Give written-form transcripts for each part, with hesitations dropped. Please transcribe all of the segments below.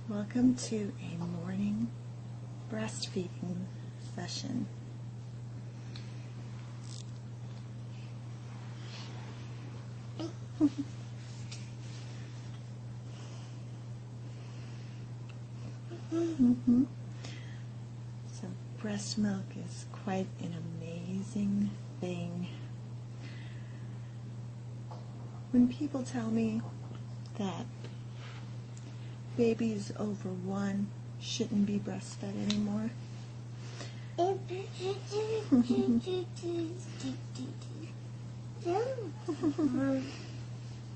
Welcome to a morning breastfeeding session. So breast milk is quite an amazing thing. When people tell me that babies over 1 shouldn't be breastfed anymore,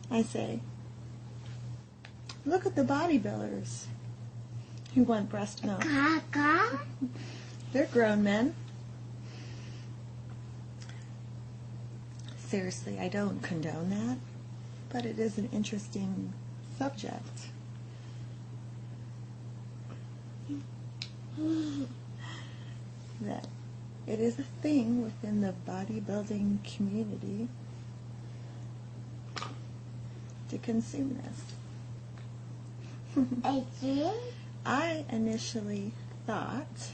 I say, look at the bodybuilders who want breast milk. They're grown men. Seriously, I don't condone that, but it is an interesting subject. That it is a thing within the bodybuilding community to consume this. I initially thought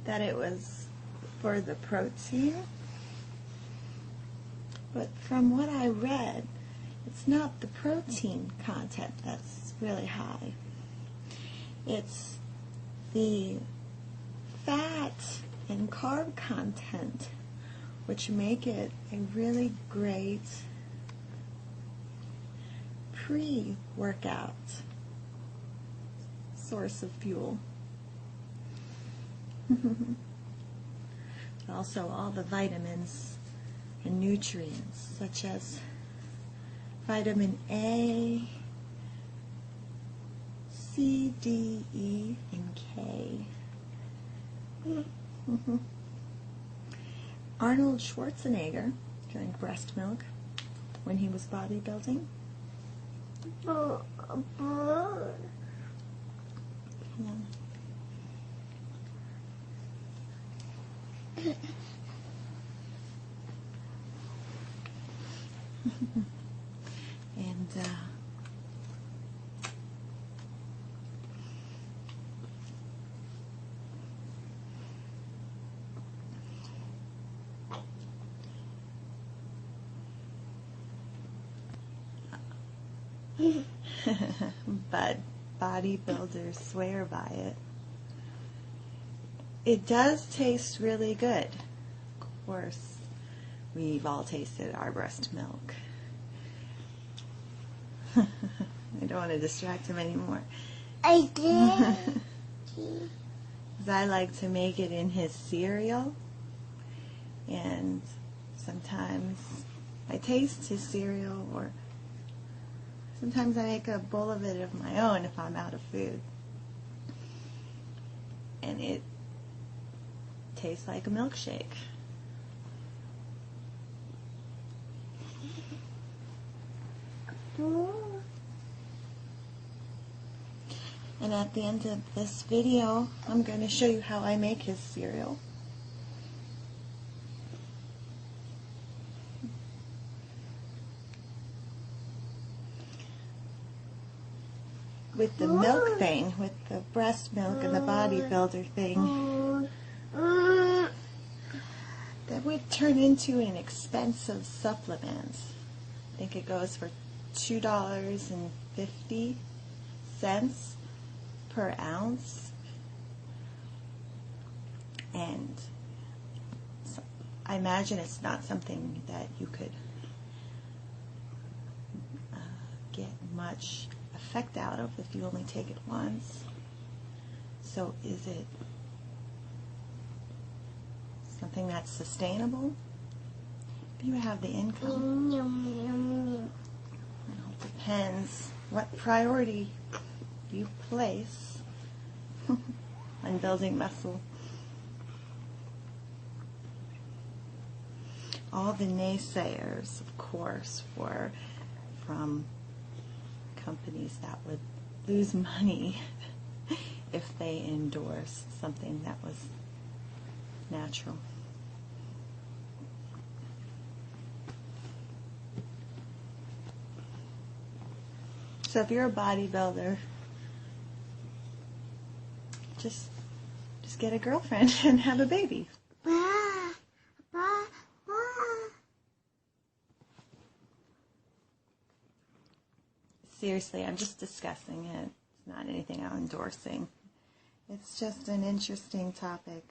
that it was for the protein, but from what I read, it's not the protein content that's really high. It's the fat and carb content, which make it a really great pre-workout source of fuel. Also all the vitamins and nutrients such as vitamin A, C, D, E, and K. Arnold Schwarzenegger drank breast milk when he was bodybuilding. And but bodybuilders swear by it. It does taste really good. Of course, we've all tasted our breast milk. I don't want to distract him anymore. I did. Because I like to make it in his cereal, and sometimes I taste his cereal, or sometimes I make a bowl of it of my own if I'm out of food. And it tastes like a milkshake. And at the end of this video, I'm going to show you how I make his cereal. With the milk thing, with the breast milk and the bodybuilder thing, that would turn into an expensive supplement. I think it goes for $2.50 per ounce. And so I imagine it's not something that you could get much effect out of if you only take it once. So is it something that's sustainable? If you have the income. It all depends what priority you place on building muscle. All the naysayers, of course, were from companies that would lose money if they endorsed something that was natural. So if you're a bodybuilder, just get a girlfriend and have a baby. Seriously, I'm just discussing it. It's not anything I'm endorsing. It's just an interesting topic.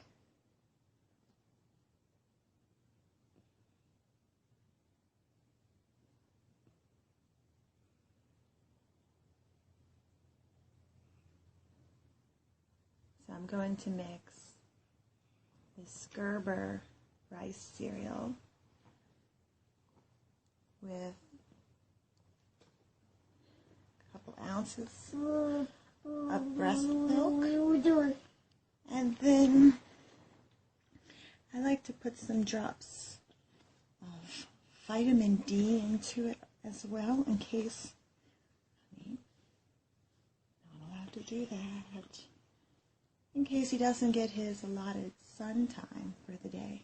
So I'm going to mix this Gerber rice cereal with a couple ounces of breast milk. And then I like to put some drops of vitamin D into it as well, in case I'm not allowed to do that. In case he doesn't get his allotted sun time for the day.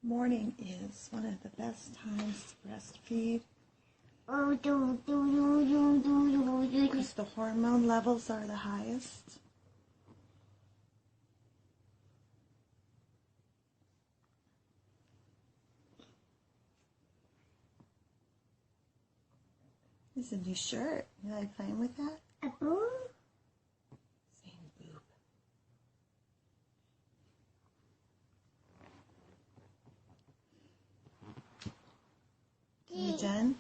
Morning is one of the best times to breastfeed because the hormone levels are the highest. This is a new shirt. You like playing with that? A boo? Same boob. You done?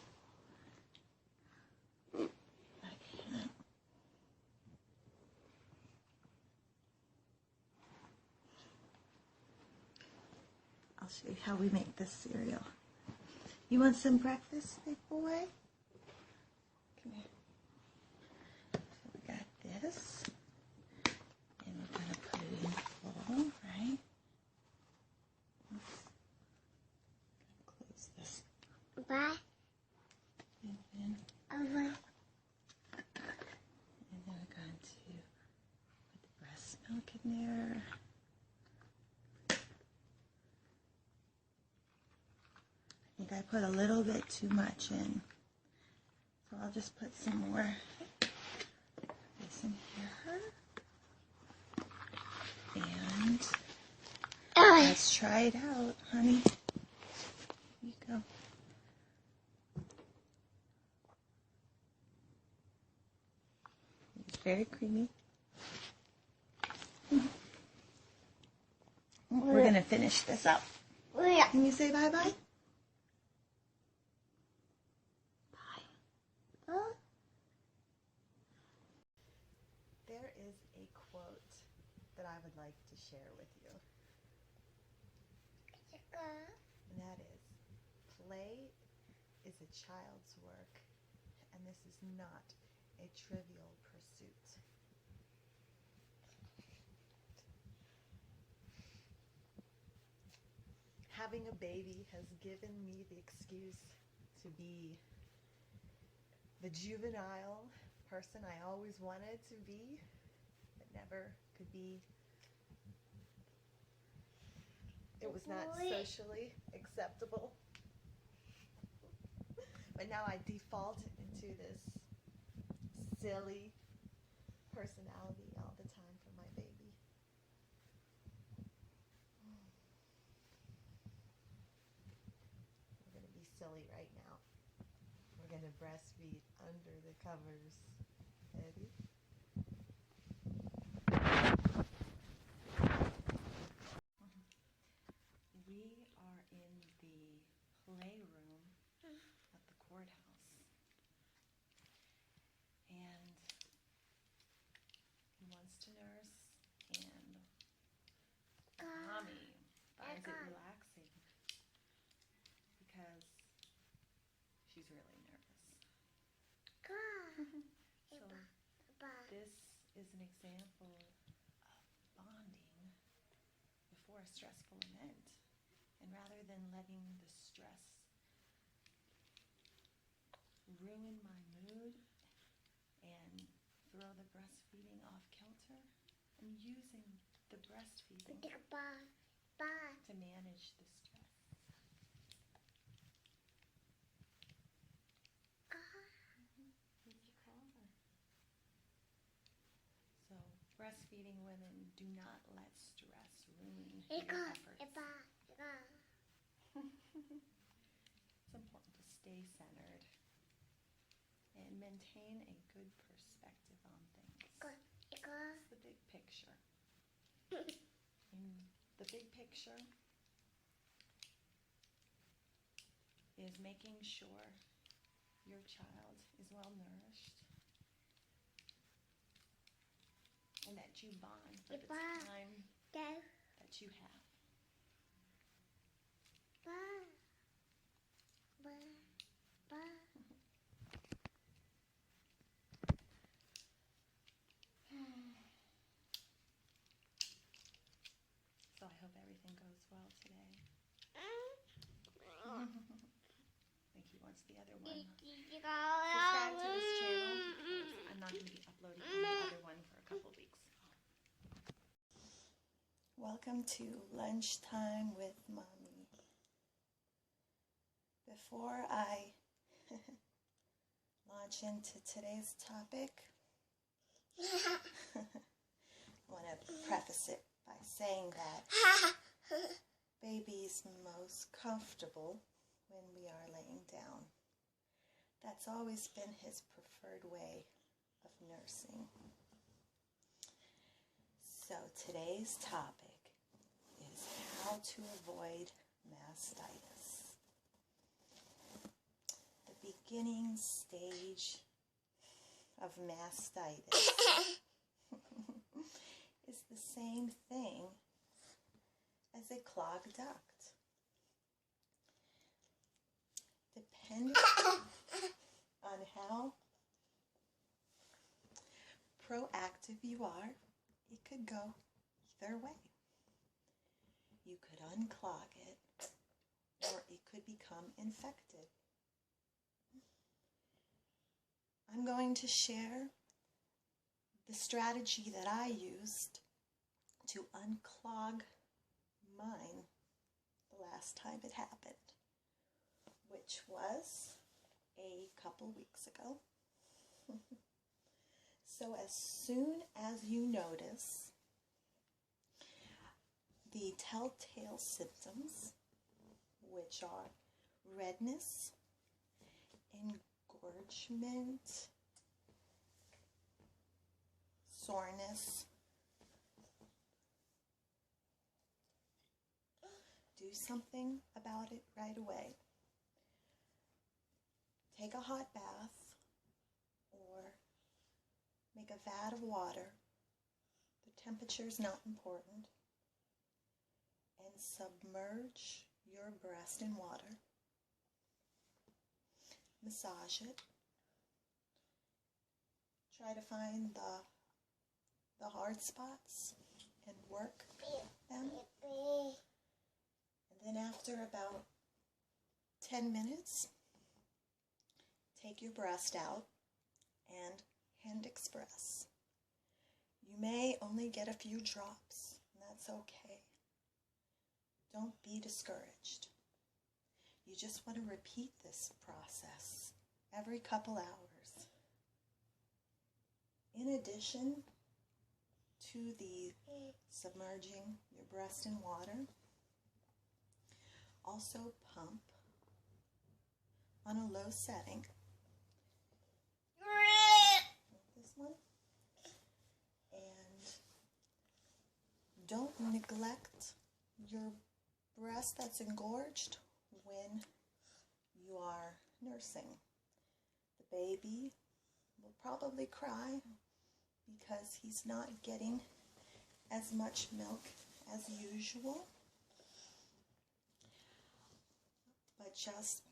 I'll show you how we make this cereal. You want some breakfast, big boy? Come here. So we got this. And we're going to put it in full, right? Oops. Close this. Bye. And then Over. we're going to put the breast milk in there. I think I put a little bit too much in. So I'll just put some more this in here. And let's try it out, honey. Here you go. It's very creamy. We're going to finish this up. Can you say bye-bye? There is a quote that I would like to share with you. And that is, play is a child's work, and this is not a trivial pursuit. Having a baby has given me the excuse to be the juvenile person I always wanted to be, but never could be. It was not socially acceptable. But now I default into this silly personality all the time for my baby. We're going to be silly right now. We're going to breastfeed under the covers. Ready? We are in the playroom at the courthouse. And he wants to nurse, and Mommy finds it relaxing because she's really nervous. So this is an example of bonding before a stressful event. And rather than letting the stress ruin my mood and throw the breastfeeding off kilter, I'm using the breastfeeding to manage the stress. So breastfeeding women, do not let stress ruin your efforts. It's important to stay centered and maintain a good perspective on things. It's the big picture. And the big picture is making sure your child is well nourished and that you bond for the time that you have. So I hope everything goes well today. I think he wants the other one. Subscribe to this channel because I'm not going to be uploading on the other one for a couple weeks. Welcome to Lunchtime with Mommy. Before I launch into today's topic, I want to preface it by saying that baby's most comfortable when we are laying down. That's always been his preferred way of nursing. So today's topic is how to avoid mastitis. The beginning stage of mastitis is the same thing as a clogged duct. Depending on how proactive you are, it could go either way. You could unclog it, or it could become infected. I'm going to share the strategy that I used to unclog mine the last time it happened, which was a couple weeks ago. So as soon as you notice the telltale symptoms, which are redness, engorgement, soreness, do something about it right away. Take a hot bath or make a vat of water. The temperature is not important. And submerge your breast in water. Massage it. Try to find the hard spots and work them. And then after about 10 minutes, take your breast out and hand express. You may only get a few drops, and that's okay. Don't be discouraged. You just want to repeat this process every couple hours. In addition to the submerging your breast in water, also pump on a low setting. This one. And don't neglect your breast that's engorged when you are nursing. The baby will probably cry because he's not getting as much milk as usual. But just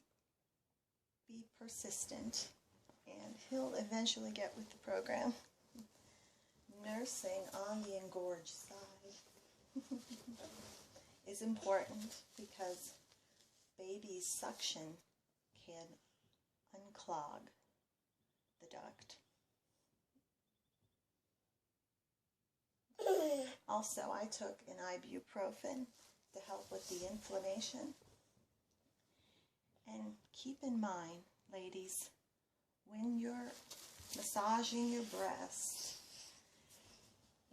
be persistent and he'll eventually get with the program. Nursing on the engorged side is important because baby's suction can unclog the duct. Also, I took an ibuprofen to help with the inflammation. And keep in mind, ladies, when you're massaging your breast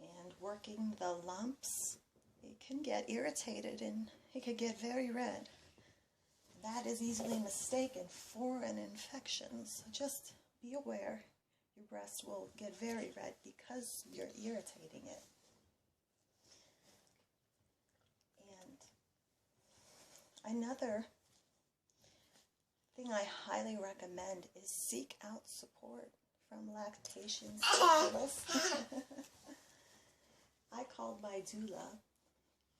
and working the lumps, it can get irritated and it can get very red. That is easily mistaken for an infection. So just be aware your breast will get very red because you're irritating it. And another thing I highly recommend is seek out support from lactation specialists. I called my doula,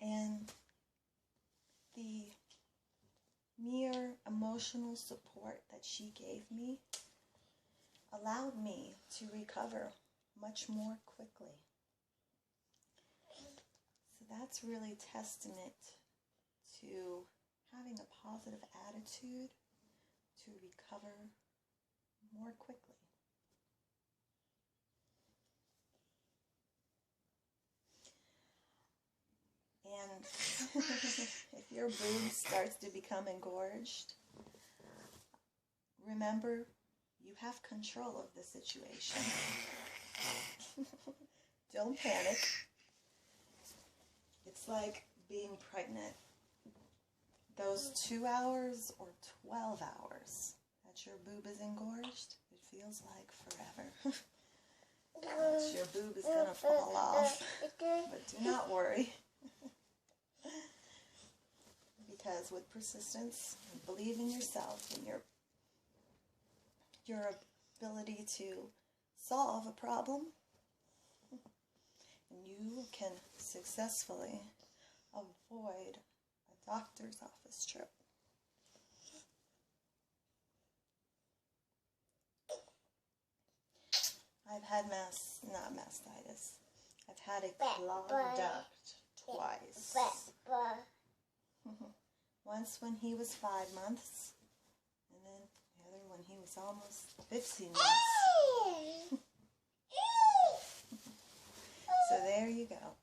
and the mere emotional support that she gave me allowed me to recover much more quickly. So that's really testament to having a positive attitude to recover more quickly. And if your boob starts to become engorged, remember you have control of the situation. Don't panic. It's like being pregnant. Those 2 hours or 12 hours that your boob is engorged, it feels like forever. Your boob is going to fall off. But do not worry. Because with persistence, and believe in yourself and your ability to solve a problem, and you can successfully avoid a doctor's office trip. I've had mastitis. I've had a clogged duct twice. Once when he was 5 months, and then the other when he was almost 15 months. So there you go.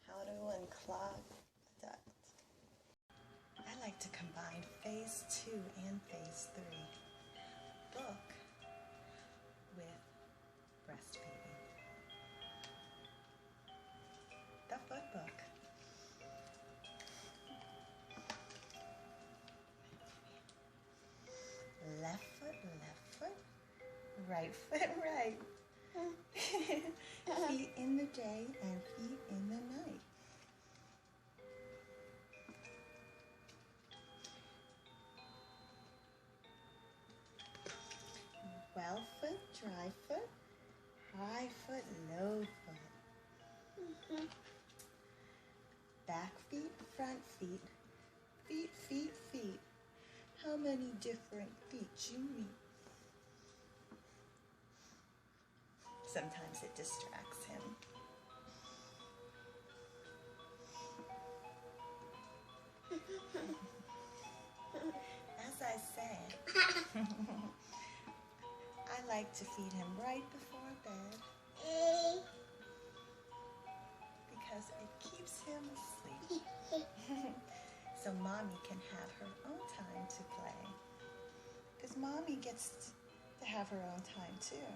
How to unclog the duct. I like to combine phase 2 and phase 3 book with breastfeeding. The foot book. Left foot, right foot, right. Feet in the day and feet in the night. Well foot, dry foot, high foot, low foot. Back feet, front feet, feet. How many different feet you meet? Sometimes it distracts him. As I said, I like to feed him right before bed because it keeps him asleep. So mommy can have her own time to play. Because mommy gets to have her own time too.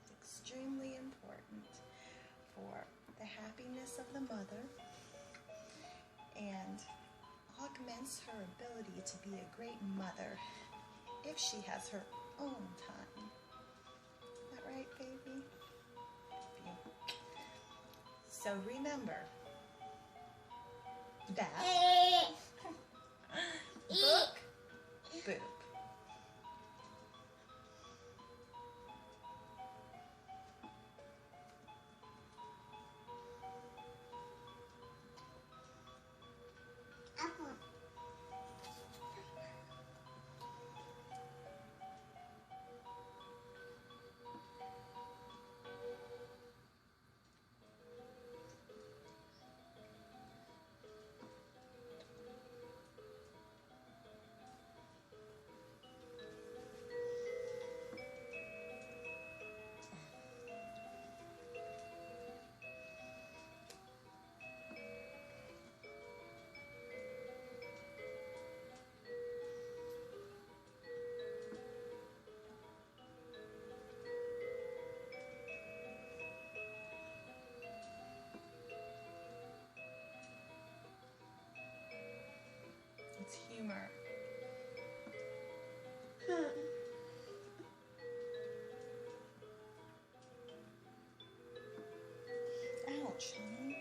It's extremely important for the happiness of the mother and augments her ability to be a great mother if she has her own time. Is that right, baby? So remember that book, boob. Ouch, honey.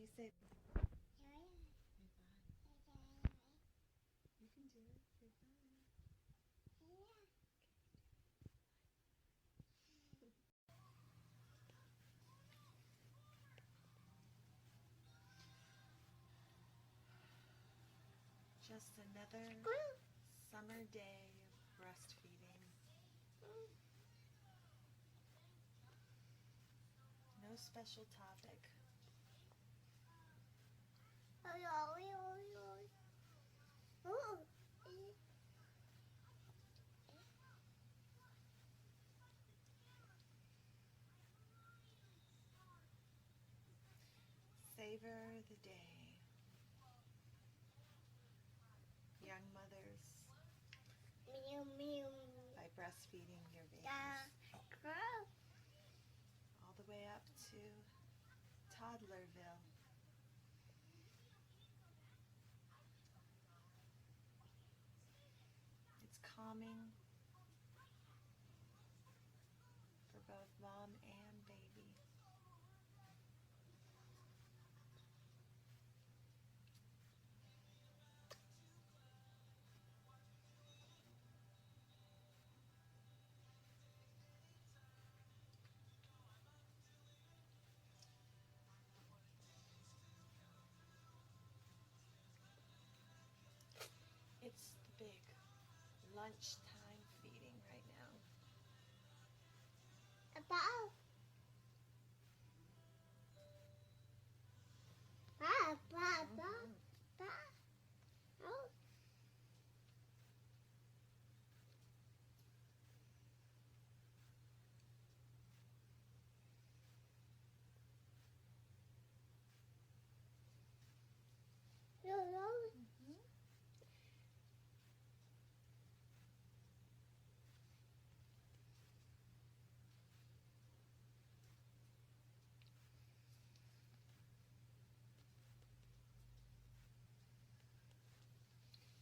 you say? Sorry. Goodbye. You can do it. Goodbye. Just another summer day of breastfeeding. No special topic. Savor the day. Young mothers, by breastfeeding your babies. All the way up to toddlerville. It's calming for both mom and baby. It's the big lunchtime feeding right now.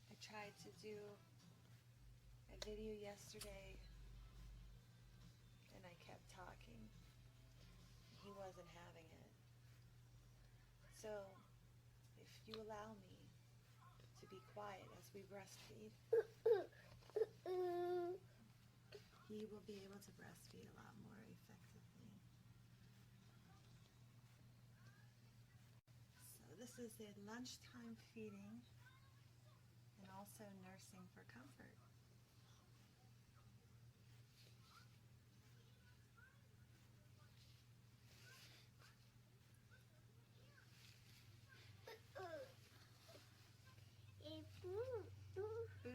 I tried to do a video yesterday and I kept talking. He wasn't having it. So if you allow me to be quiet as we breastfeed, he will be able to breastfeed a lot more effectively. So this is a lunchtime feeding and also nursing for comfort. Boo?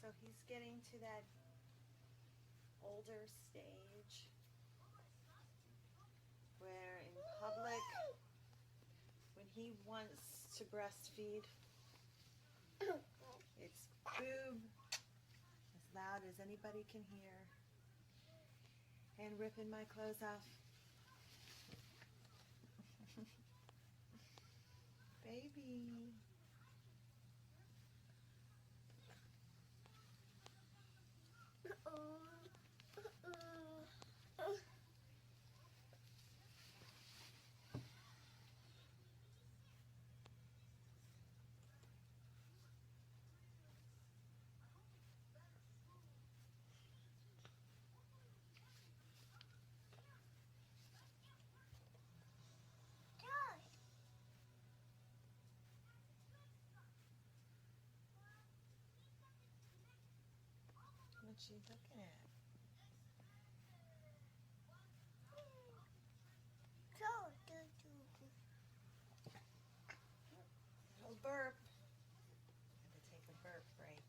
So he's getting to that older stage where in public, when he wants to breastfeed, it's boob as loud as anybody can hear and ripping my clothes off. Baby. What's she looking at? Oh, burp. Had to take a burp break.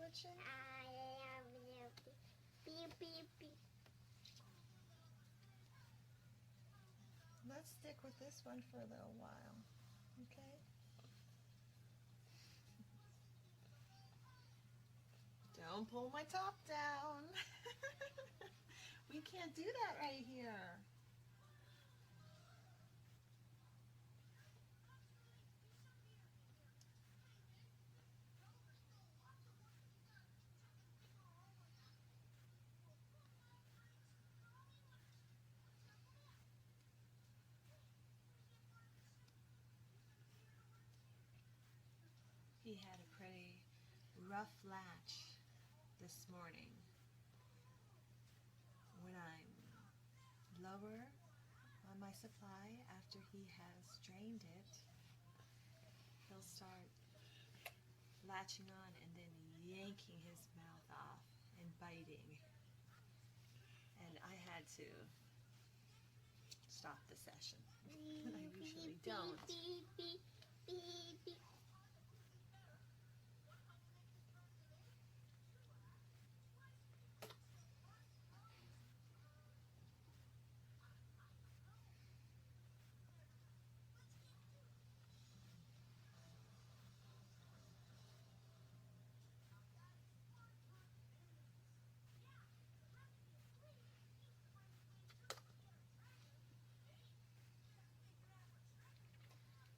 switching? Beep, beep, beep. Let's stick with this one for a little while, okay? Don't pull my top down. We can't do that right here. He had a pretty rough latch this morning. When I'm lower on my supply after he has drained it, he'll start latching on and then yanking his mouth off and biting. And I had to stop the session. I usually don't. Beep, beep, beep, beep.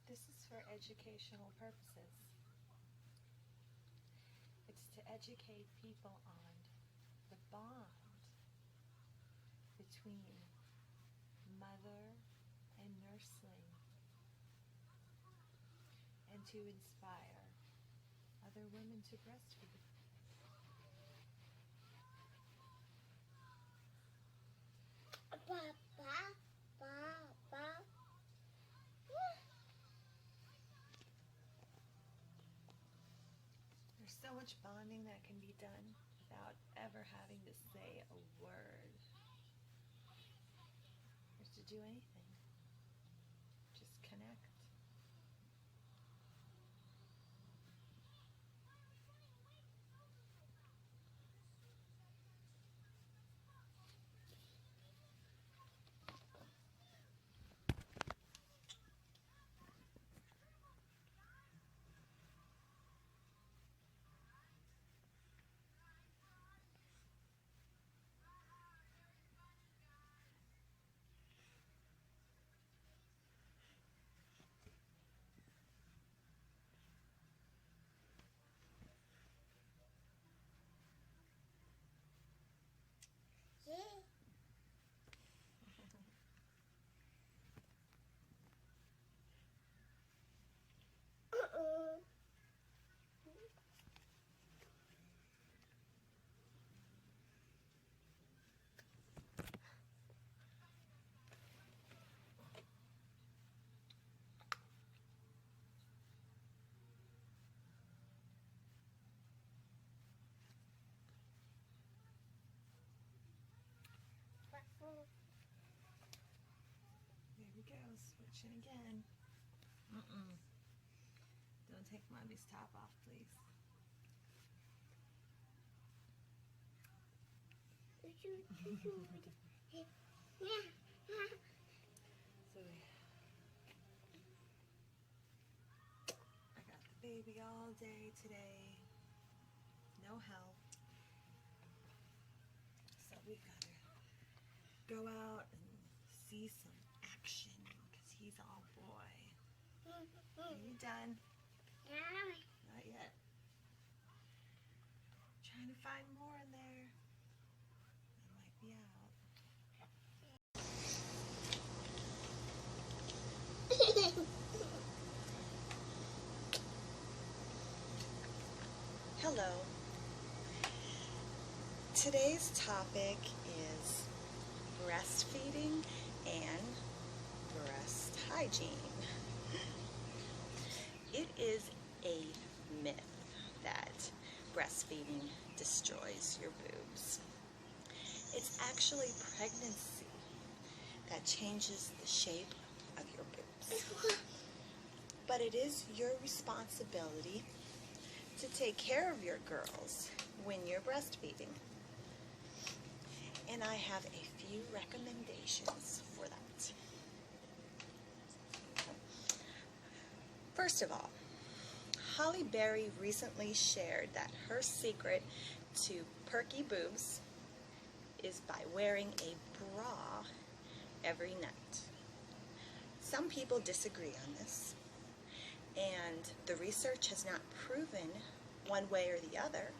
This is for educational purposes. It's to educate people on the bond between mother and nursling, and to inspire other women to breastfeed. Ba, ba, ba, ba. There's so much bonding that can be done without ever having to say a word or to do anything. Just connect. Yeah. There we go, switching again. Don't take mommy's top off, please. So I got the baby all day today. No help. So we've got to go out and see some action because he's all boy. Are you done? Not yet. Trying to find more in there. I might be out. Hello. Today's topic is breastfeeding and breast hygiene. It is a myth that breastfeeding destroys your boobs. It's actually pregnancy that changes the shape of your boobs. But it is your responsibility to take care of your girls when you're breastfeeding. And I have a few recommendations for that. First of all, Holly Berry recently shared that her secret to perky boobs is by wearing a bra every night. Some people disagree on this, and the research has not proven one way or the other,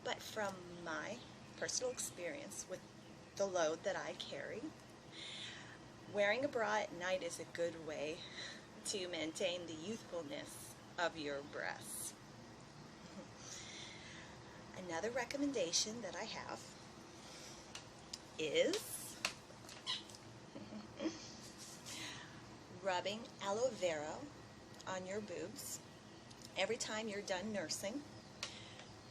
but from my personal experience with the load that I carry, wearing a bra at night is a good way to maintain the youthfulness of your breasts. Another recommendation that I have is rubbing aloe vera on your boobs every time you're done nursing,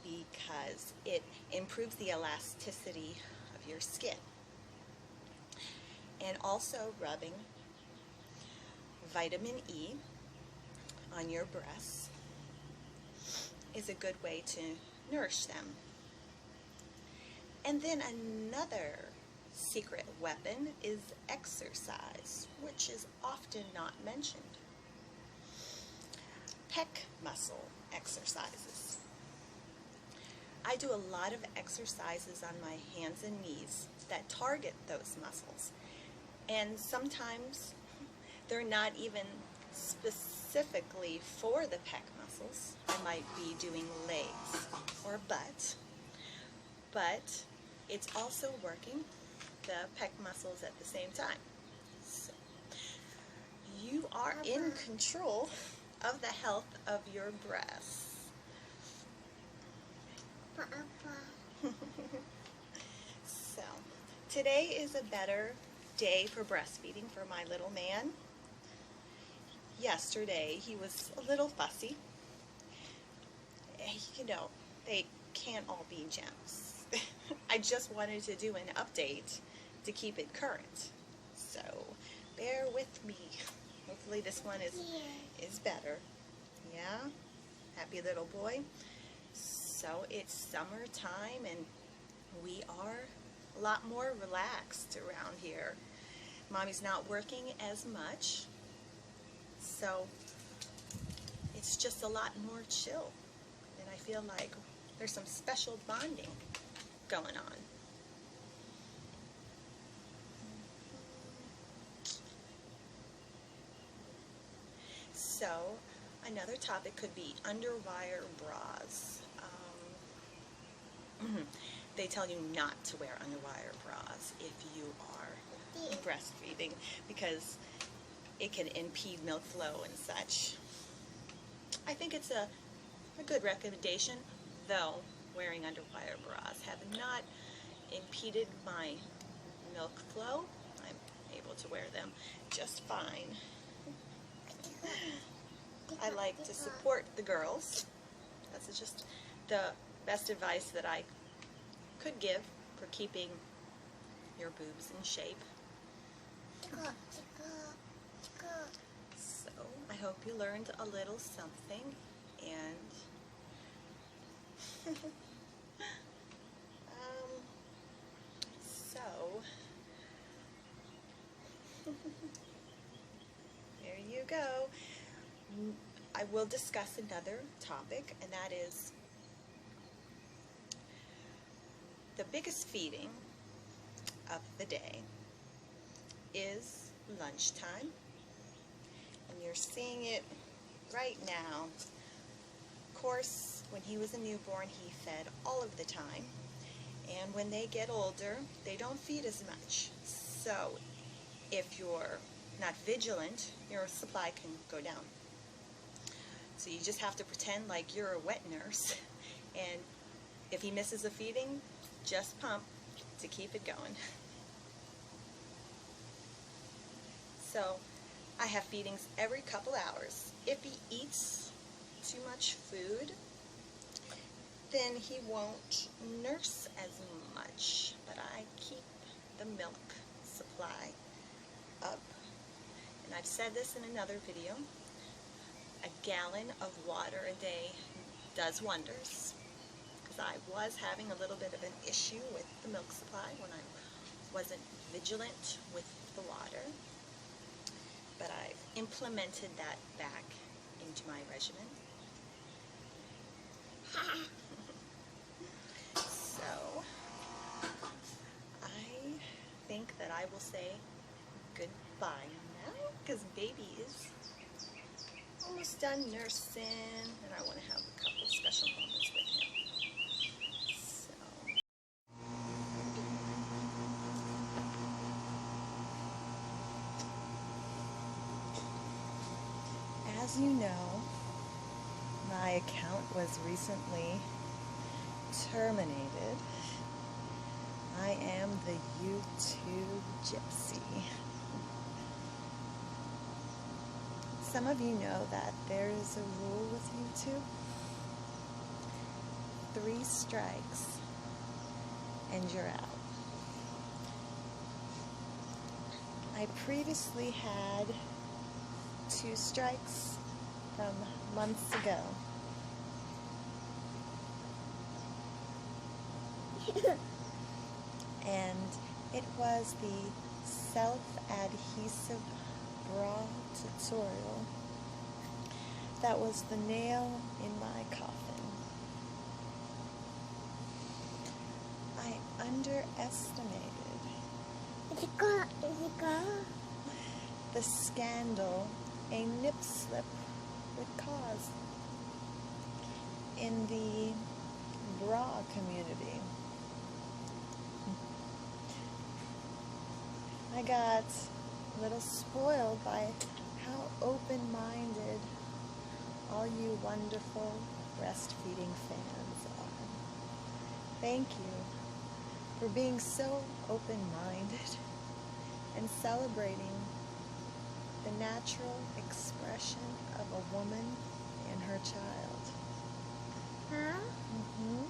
because it improves the elasticity of your skin. And also rubbing vitamin E on your breasts is a good way to nourish them. And then another secret weapon is exercise, which is often not mentioned. Pec muscle exercises. I do a lot of exercises on my hands and knees that target those muscles, and sometimes they're not even specifically for the pec muscles. I might be doing legs or butt, but it's also working the pec muscles at the same time. So you are in control of the health of your breasts. So today is a better day for breastfeeding for my little man. Yesterday he was a little fussy. You know, they can't all be gems. I just wanted to do an update to keep it current. So bear with me. Hopefully this one is better. Yeah? Happy little boy. So it's summertime and we are a lot more relaxed around here. Mommy's not working as much, so it's just a lot more chill. And I feel like there's some special bonding going on. So another topic could be underwire bras. They tell you not to wear underwire bras if you are breastfeeding because it can impede milk flow and such. I think it's a good recommendation, though wearing underwire bras have not impeded my milk flow. I'm able to wear them just fine. I like to support the girls. That's just the best advice that I could give for keeping your boobs in shape. So I hope you learned a little something, and so there you go. I will discuss another topic, and that is the biggest feeding of the day is lunchtime, and you're seeing it right now. Of course, when he was a newborn, he fed all of the time, and when they get older, they don't feed as much. So if you're not vigilant, your supply can go down. So you just have to pretend like you're a wet nurse, and if he misses a feeding, just pump to keep it going. So I have feedings every couple hours. If he eats too much food, then he won't nurse as much, but I keep the milk supply up. And I've said this in another video, a gallon of water a day does wonders, because I was having a little bit of an issue with the milk supply when I wasn't vigilant with the water. But I've implemented that back into my regimen. So I think that I will say goodbye now, because baby is almost done nursing, and I want to have a couple special moments with him. So, as you know, my account was recently terminated. I am the YouTube gypsy. Some of you know that there is a rule with YouTube. 3 strikes and you're out. I previously had 2 strikes from months ago. And it was the self-adhesive bra tutorial that was the nail in my coffin. I underestimated the scandal a nip slip would cause in the bra community. I got a little spoiled by how open-minded all you wonderful breastfeeding fans are. Thank you for being so open-minded and celebrating the natural expression of a woman and her child. Huh? Mm-hmm.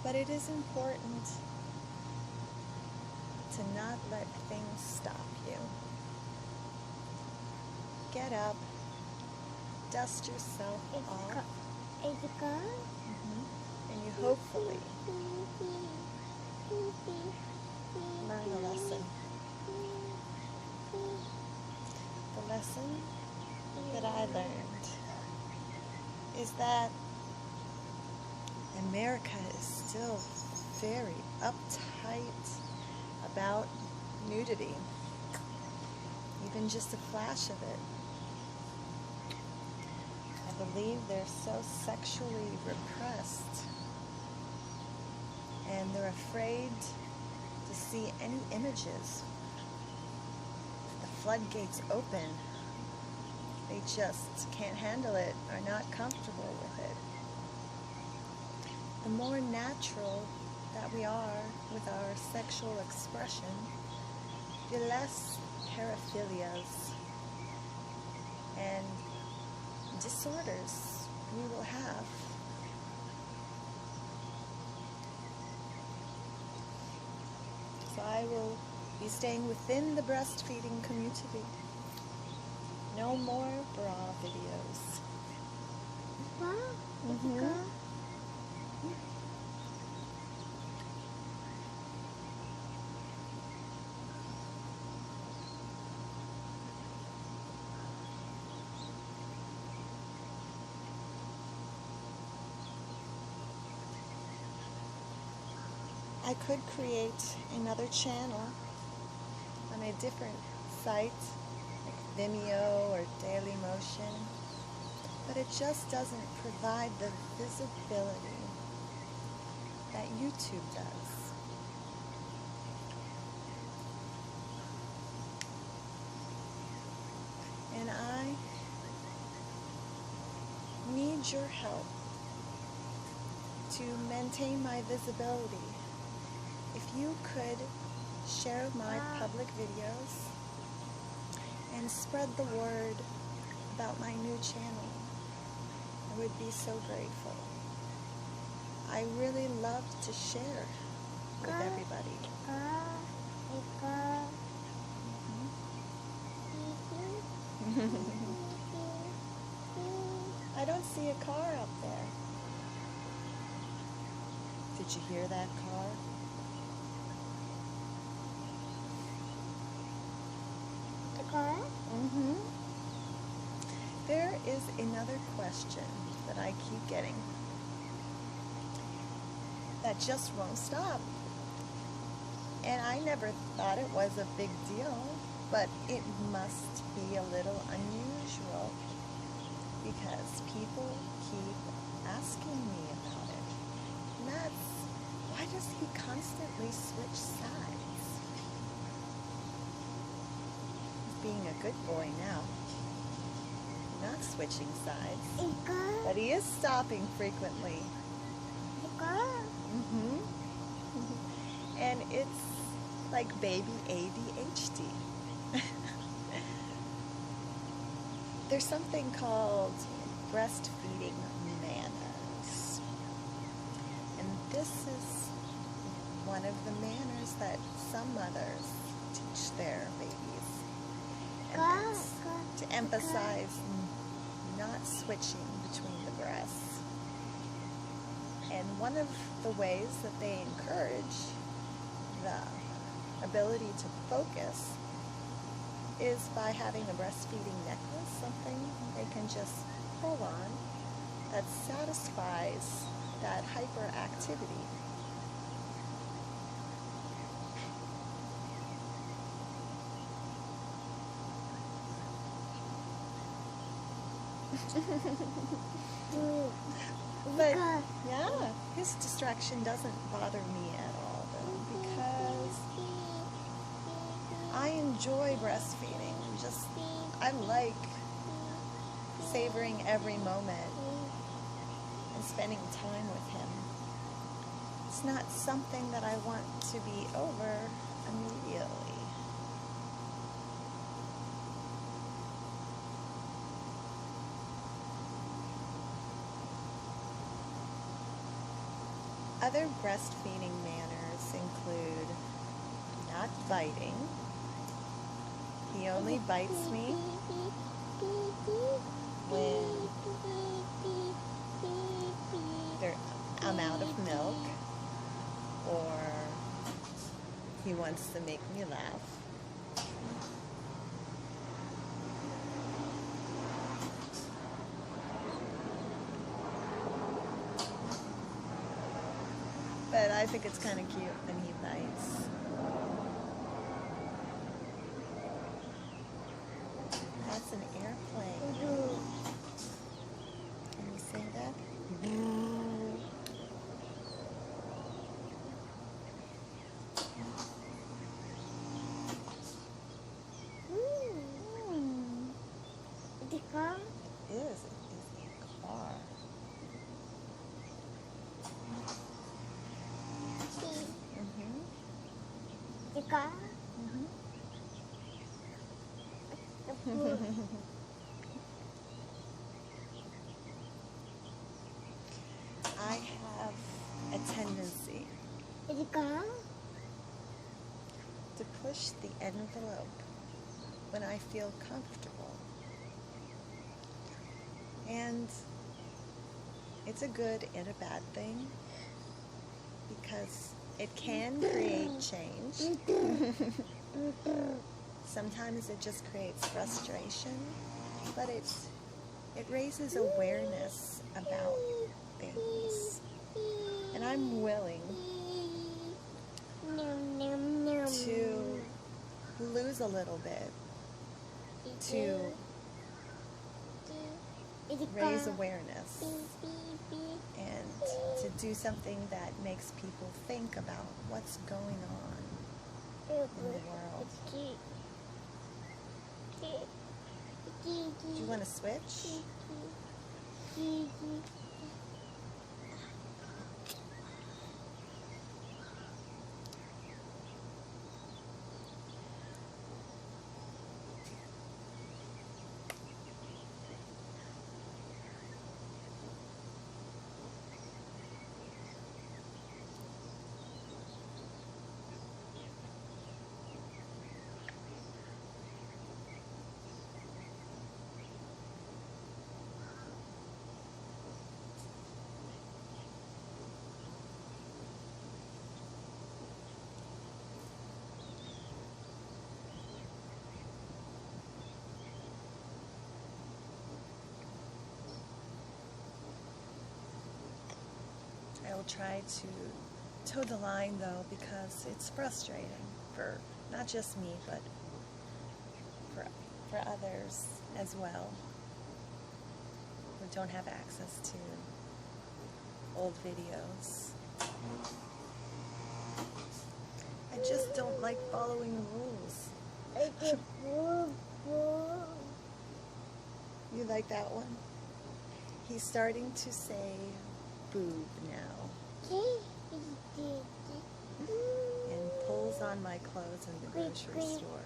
But it is important to not let things stop you. Get up, dust yourself off, and you hopefully learn a lesson. The lesson that I learned is that America is still very uptight about nudity, even just a flash of it. I believe they're so sexually repressed, and they're afraid to see any images. The floodgates open. They just can't handle it, are not comfortable with it. The more natural that we are with our sexual expression, the less paraphilias and disorders we will have. So I will be staying within the breastfeeding community. No more bra videos. I could create another channel on a different site, like Vimeo or Dailymotion, but it just doesn't provide the visibility that YouTube does. And I need your help to maintain my visibility. If you could share my public videos and spread the word about my new channel, I would be so grateful. I really love to share with everybody. I don't see a car up there. Did you hear that car? The car? Mm-hmm. There is another question that I keep getting that just won't stop. And I never thought it was a big deal, but it must be a little unusual because people keep asking me about it. And that's, why does he constantly switch sides? He's being a good boy now. Not switching sides. But he is stopping frequently. Mm-hmm. And it's like baby ADHD. There's something called breastfeeding manners. And this is one of the manners that some mothers teach their babies. And that's to emphasize not switching between the breasts. And one of the ways that they encourage the ability to focus is by having a breastfeeding necklace, something they can just pull on that satisfies that hyperactivity. But yeah, his distraction doesn't bother me at all though, because I enjoy breastfeeding. I like savoring every moment and spending time with him. It's not something that I want to be over immediately. Other breastfeeding manners include not biting. He only bites me when I'm out of milk or he wants to make me laugh. But I think it's kind of cute when he bites. That's an airplane. Can you say that? The car? It is a car. The car? I have a tendency The car? to push the envelope when I feel comfortable. And it's a good and a bad thing because it can create change. Sometimes it just creates frustration, but it raises awareness about things. And I'm willing to lose a little bit to raise awareness and to do something that makes people think about what's going on in the world. Do you want to switch? will try to toe the line, though, because it's frustrating for not just me, but for others as well who don't have access to old videos. I just don't like following the rules. You like that one? He's starting to say boob now. And pulls on my clothes in the grocery store.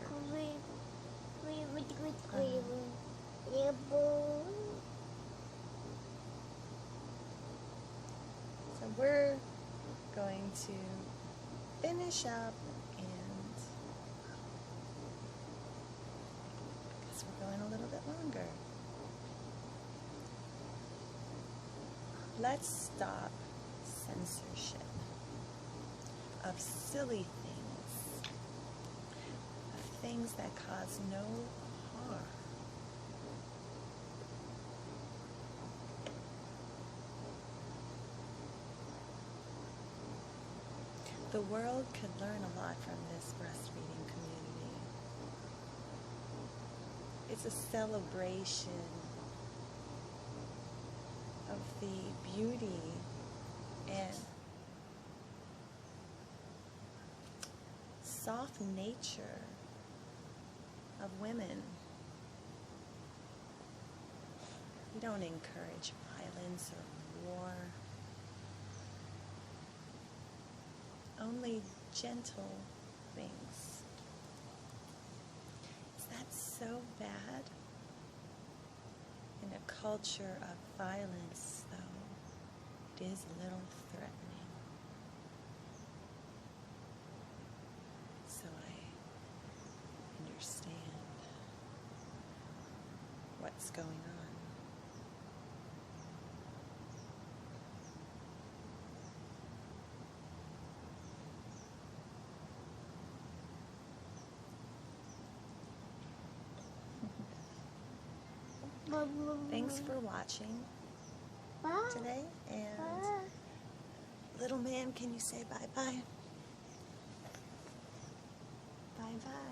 So we're going to finish up, and I guess we're going a little bit longer. Let's stop censorship of silly things, of things that cause no harm. The world could learn a lot from this breastfeeding community. It's a celebration of the beauty and soft nature of women. We don't encourage violence or war. Only gentle things. Is that so bad? In a culture of violence, though, it is a little threatening. So I understand what's going on. Thanks for watching today, and little man, can you say bye-bye? Bye-bye.